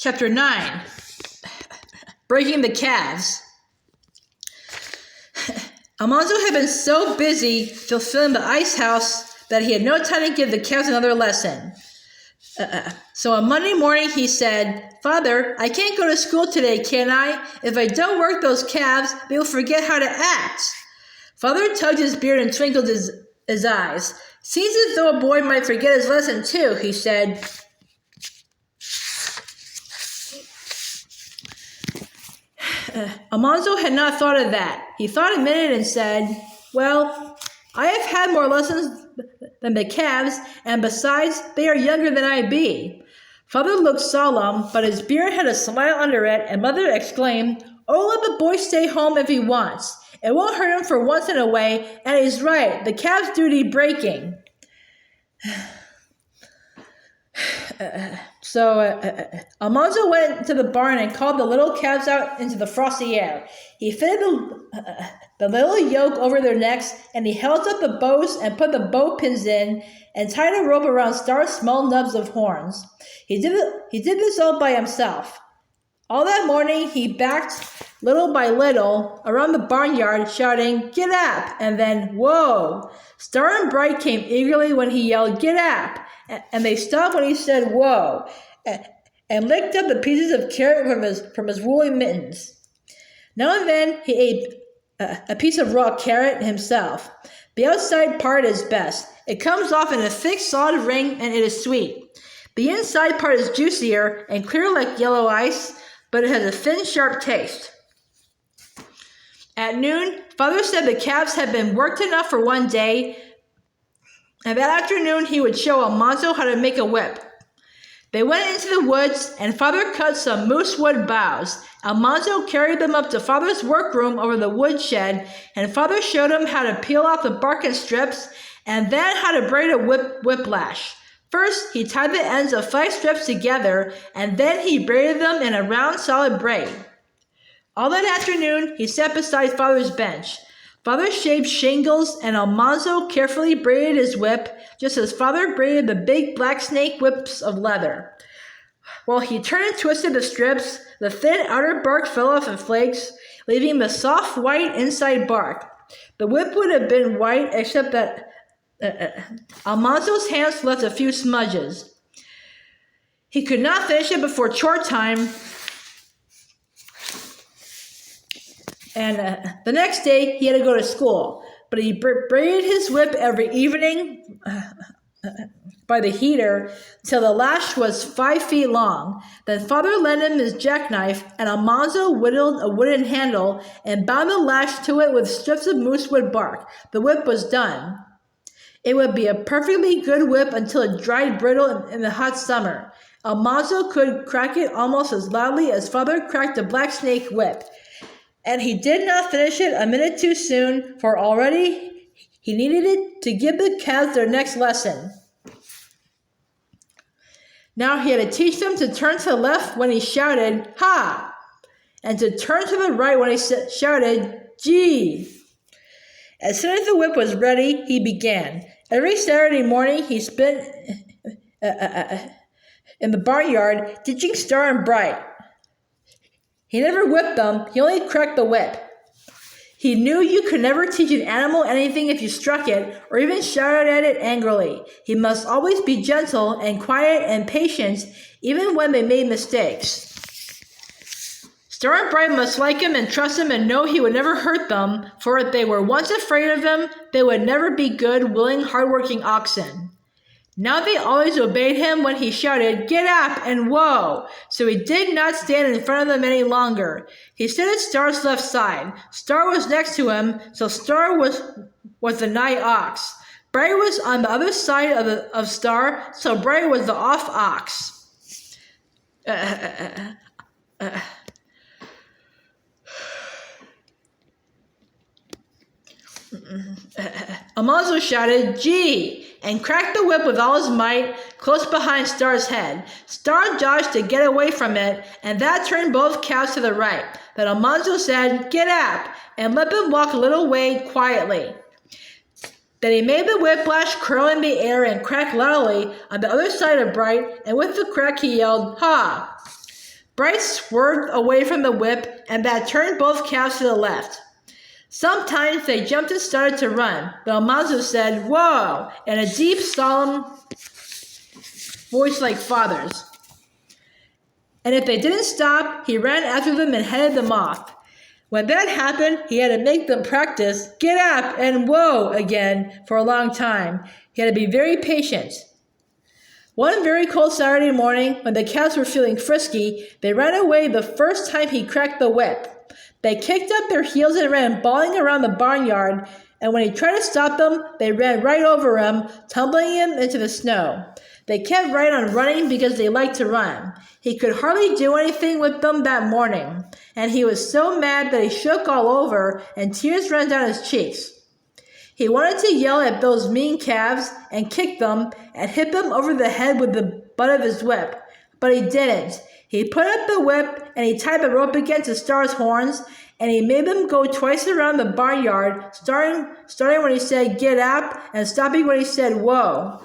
Chapter 9. Breaking the Calves. Almanzo had been so busy fulfilling the ice house that he had no time to give the calves another lesson. So on Monday morning he said, "Father, I can't go to school today, can I? If I don't work those calves, they will forget how to act." Father tugged his beard and twinkled his eyes. "Seems as though a boy might forget his lesson too," he said. Almanzo had not thought of that. He thought a minute and said, "Well, I have had more lessons than the calves, and besides, they are younger than I be." Father looked solemn, but his beard had a smile under it, and Mother exclaimed, "Oh, let the boy stay home if he wants. It won't hurt him for once in a way, and he's right, the calves do need breaking." So Almanzo went to the barn and called the little calves out into the frosty air. He fitted the little yoke over their necks, and he held up the bows and put the bow pins in and tied a rope around Star's small nubs of horns. He did this all by himself. All that morning he backed little by little around the barnyard, shouting, "Get up!" and then, "Whoa!" Star and Bright came eagerly when he yelled, "Get up!" and they stopped when he said, "Whoa!" and licked up the pieces of carrot from his woolly mittens. Now and then he ate a piece of raw carrot himself. The outside part is best. It comes off in a thick, solid ring, and it is sweet. The inside part is juicier and clear like yellow ice, but it has a thin, sharp taste. At noon, Father said the calves had been worked enough for one day, and that afternoon he would show Almanzo how to make a whip. They went into the woods, and Father cut some moosewood boughs. Almanzo carried them up to Father's workroom over the woodshed, and Father showed him how to peel off the bark in strips, and then how to braid a whiplash. First, he tied the ends of 5 strips together, and then he braided them in a round, solid braid. All that afternoon, he sat beside Father's bench. Father shaved shingles, and Almanzo carefully braided his whip, just as Father braided the big black snake whips of leather. While he turned and twisted the strips, the thin outer bark fell off in flakes, leaving the soft white inside bark. The whip would have been white, except that Almanzo's hands left a few smudges. He could not finish it before chore time, and the next day he had to go to school. But he braided his whip every evening by the heater till the lash was 5 feet long. Then Father lent him his jackknife, and Almanzo whittled a wooden handle and bound the lash to it with strips of moosewood bark. The whip was done. It would be a perfectly good whip until it dried brittle in the hot summer. Almanzo could crack it almost as loudly as Father cracked the black snake whip. And he did not finish it a minute too soon, for already he needed it to give the calves their next lesson. Now he had to teach them to turn to the left when he shouted, "Ha!" and to turn to the right when he shouted, "Gee!" As soon as the whip was ready, he began. Every Saturday morning he spent in the barnyard teaching Star and Bright. He never whipped them, he only cracked the whip. He knew you could never teach an animal anything if you struck it or even shouted at it angrily. He must always be gentle and quiet and patient, even when they made mistakes. Star and Bright must like him and trust him and know he would never hurt them, for if they were once afraid of him, they would never be good, willing, hard-working oxen. Now they always obeyed him when he shouted, "Get up!" and "Whoa!" So he did not stand in front of them any longer. He stood at Star's left side. Star was next to him, so Star was the nigh ox. Bright was on the other side of Star, so Bright was the off ox. Almanzo shouted, "Gee!" and cracked the whip with all his might close behind Star's head. Star dodged to get away from it, and that turned both calves to the right. But Almanzo said, "Get up," and let them walk a little way quietly. Then he made the whiplash curl in the air and crack loudly on the other side of Bright, and with the crack he yelled, "Ha!" Bright swerved away from the whip, and that turned both calves to the left. Sometimes they jumped and started to run, but Almanzo said, "Whoa," in a deep, solemn voice like father's. And if they didn't stop, he ran after them and headed them off. When that happened, he had to make them practice "get up" and "whoa" again for a long time. He had to be very patient. One very cold Saturday morning, when the calves were feeling frisky, they ran away the first time he cracked the whip. They kicked up their heels and ran bawling around the barnyard, and when he tried to stop them, they ran right over him, tumbling him into the snow. They kept right on running because they liked to run. He could hardly do anything with them that morning, and he was so mad that he shook all over and tears ran down his cheeks. He wanted to yell at those mean calves and kick them and hit them over the head with the butt of his whip, but he didn't. He put up the whip and he tied the rope again to Star's horns, and he made them go twice around the barnyard, starting when he said "get up" and stopping when he said "whoa."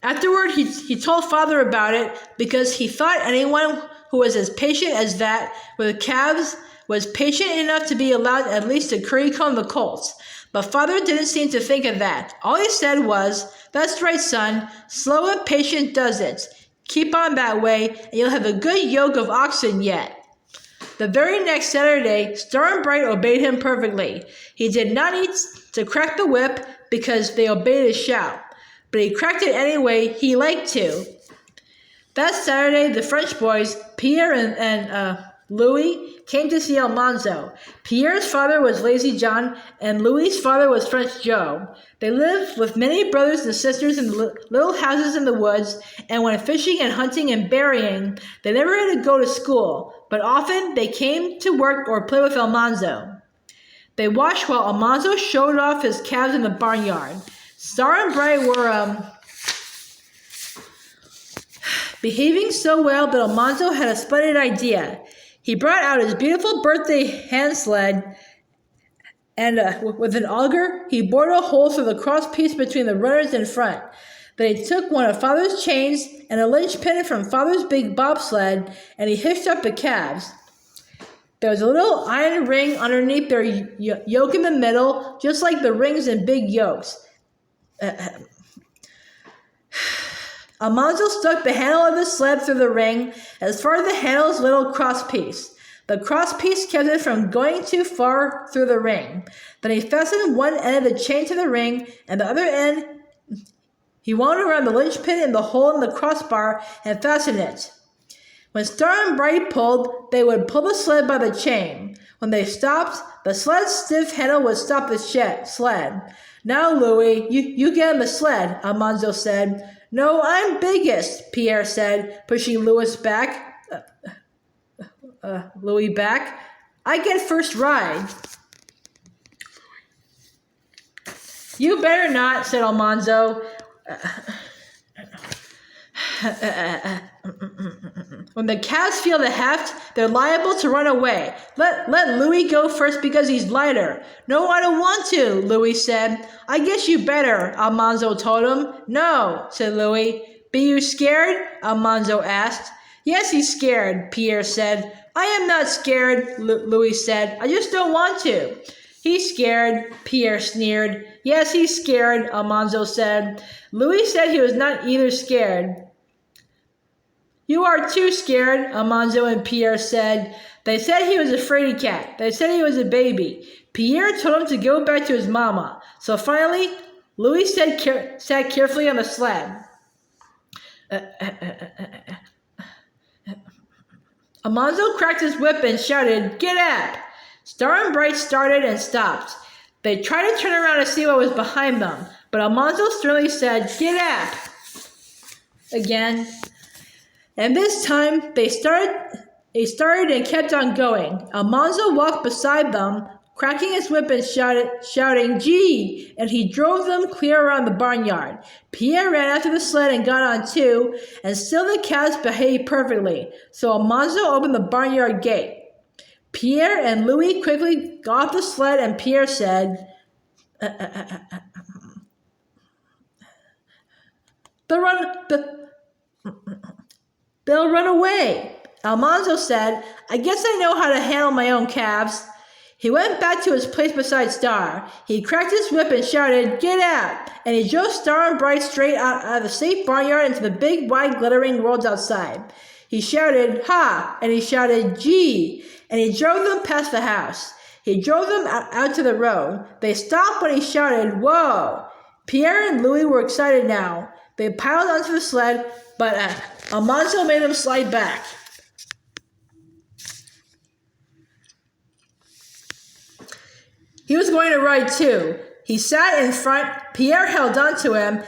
Afterward, he told Father about it because he thought anyone who was as patient as that with calves was patient enough to be allowed at least to currycomb the colts. But Father didn't seem to think of that. All he said was, "That's right, son. Slow and patient does it. Keep on that way, and you'll have a good yoke of oxen yet." The very next Saturday, Star and Bright obeyed him perfectly. He did not need to crack the whip because they obeyed his shout, but he cracked it anyway. He liked to. That Saturday, the French boys, Pierre and Louis, came to see Almanzo. Pierre's father was Lazy John, and Louis's father was French Joe. They lived with many brothers and sisters in little houses in the woods, and went fishing and hunting and berrying. They never had to go to school, but often they came to work or play with Almanzo. They watched while Almanzo showed off his calves in the barnyard. Star and Bright were behaving so well that Almanzo had a splendid idea. He brought out his beautiful birthday hand sled, and with an auger, he bored a hole through the cross piece between the runners in front. Then he took one of Father's chains and a linchpin from Father's big bobsled, and he hitched up the calves. There was a little iron ring underneath their yoke in the middle, just like the rings in big yokes. Almanzo stuck the handle of the sled through the ring as far as the handle's little cross piece. The cross piece kept it from going too far through the ring. Then he fastened one end of the chain to the ring, and the other end he wound around the linchpin in the hole in the crossbar and fastened it. When Star and Bright pulled, they would pull the sled by the chain. When they stopped, the sled's stiff handle would stop the sled. "Now, Louis, you get on the sled," Almanzo said. "No, I'm biggest," Pierre said, pushing Louis back. Louis back. "I get first ride." "You better not," said Almanzo. "When the calves feel the heft, they're liable to run away. Let Louis go first because he's lighter." "No, I don't want to," Louis said. "I guess you better," Almanzo told him. "No," said Louis. "Be you scared?" Almanzo asked. "Yes, he's scared," Pierre said. "I am not scared," Louis said. "I just don't want to." "He's scared," Pierre sneered. "Yes, he's scared," Almanzo said. Louis said he was not either scared. "You are too scared," Almanzo and Pierre said. They said he was a fraidy cat. They said he was a baby. Pierre told him to go back to his mama. So finally, Louis sat carefully on the sled. Almanzo cracked his whip and shouted, "Get up!" Star and Bright started and stopped. They tried to turn around to see what was behind them, but Almanzo sternly said, "Get up!" again. And this time, they started and kept on going. Almanzo walked beside them, cracking his whip and shouting, "Gee!" and he drove them clear around the barnyard. Pierre ran after the sled and got on too, and still the calves behaved perfectly. So Almanzo opened the barnyard gate. Pierre and Louis quickly got off the sled, and Pierre said, They'll run away. Almanzo said, I guess I know how to handle my own calves. He went back to his place beside Star. He cracked his whip and shouted, Get out! And he drove Star and Bright straight out of the safe barnyard into the big, wide, glittering world outside. He shouted, Ha! And he shouted, Gee! And he drove them past the house. He drove them out to the road. They stopped when he shouted, Whoa! Pierre and Louis were excited now. They piled onto the sled, but Almanzo made them slide back. He was going to ride too. He sat in front. Pierre held on to him,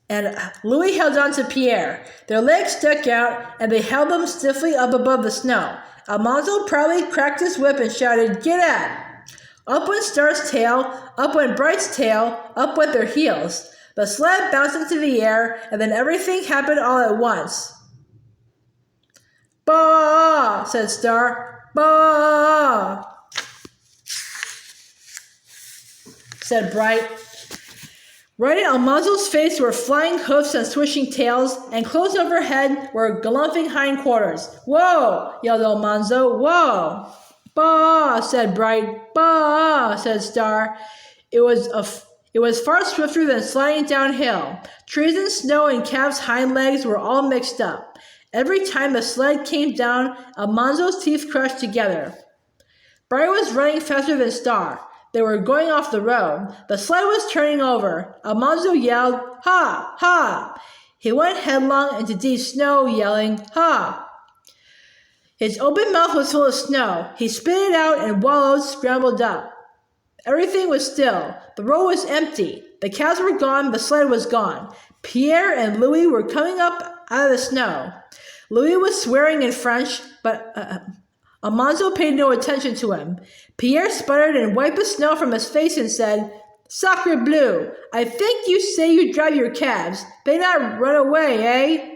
and Louis held on to Pierre. Their legs stuck out, and they held them stiffly up above the snow. Almanzo proudly cracked his whip and shouted, Get out! Up went Star's tail, up went Bright's tail, up went their heels. The sled bounced into the air, and then everything happened all at once. Bah! Said Star. Bah! Said Bright. Right in Almanzo's face were flying hoofs and swishing tails, and close overhead were galumphing hindquarters. Whoa! Yelled Almanzo. Whoa! Bah! Said Bright. Bah! Said Star. It was far swifter than sliding downhill. Trees and snow and Calves' hind legs were all mixed up. Every time the sled came down, Almanzo's teeth crashed together. Bright was running faster than Star. They were going off the road. The sled was turning over. Almanzo yelled, Ha! Ha! He went headlong into deep snow, yelling, Ha! His open mouth was full of snow. He spit it out and wallowed, scrambled up. Everything was still. The road was empty. The cows were gone. The sled was gone. Pierre and Louis were coming up out of the snow. Louis was swearing in French, but Almanzo paid no attention to him. Pierre sputtered and wiped the snow from his face and said, Sacre bleu! I think you say you drive your calves. They not run away, eh?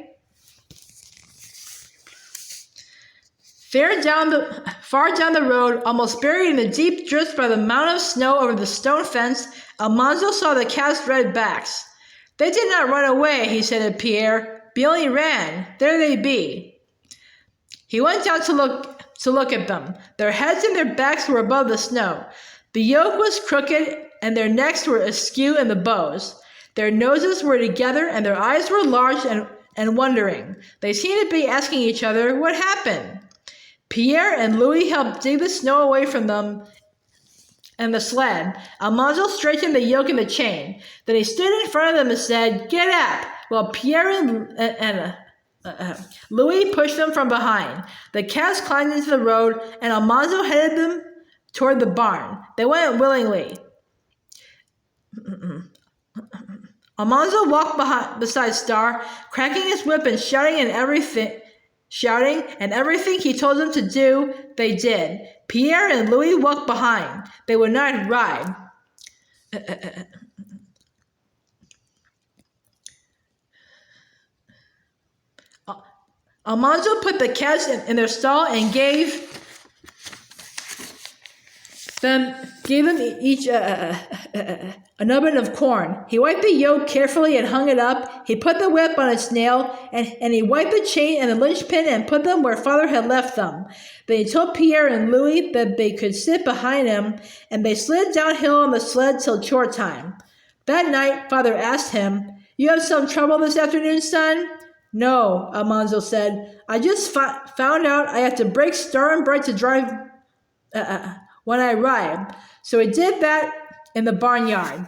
Far down the road, almost buried in the deep drift by the mound of snow over the stone fence, Almanzo saw the calves' red backs. They did not run away, he said to Pierre. They only ran. There they be. He went down to look at them. Their heads and their backs were above the snow. The yoke was crooked, and their necks were askew in the bows. Their noses were together, and their eyes were large and wondering. They seemed to be asking each other, What happened? Pierre and Louis helped dig the snow away from them and the sled. Almanzo straightened the yoke and the chain. Then he stood in front of them and said, Get up! While Pierre and Louis pushed them from behind. The calves climbed into the road, and Almanzo headed them toward the barn. They went willingly. Almanzo walked beside Star, cracking his whip and shouting, and everything he told them to do, they did. Pierre and Louis walked behind. They would not ride. Almanzo put the calves in their stall and gave them each a nubbin of corn. He wiped the yoke carefully and hung it up. He put the whip on its nail, and he wiped the chain and the linchpin and put them where Father had left them. Then he told Pierre and Louis that they could sit behind him, and they slid downhill on the sled till chore time. That night, Father asked him, You have some trouble this afternoon, son? No, Almanzo said. I just found out I have to break Star and Bright to drive when I ride. So he did that in the barnyard.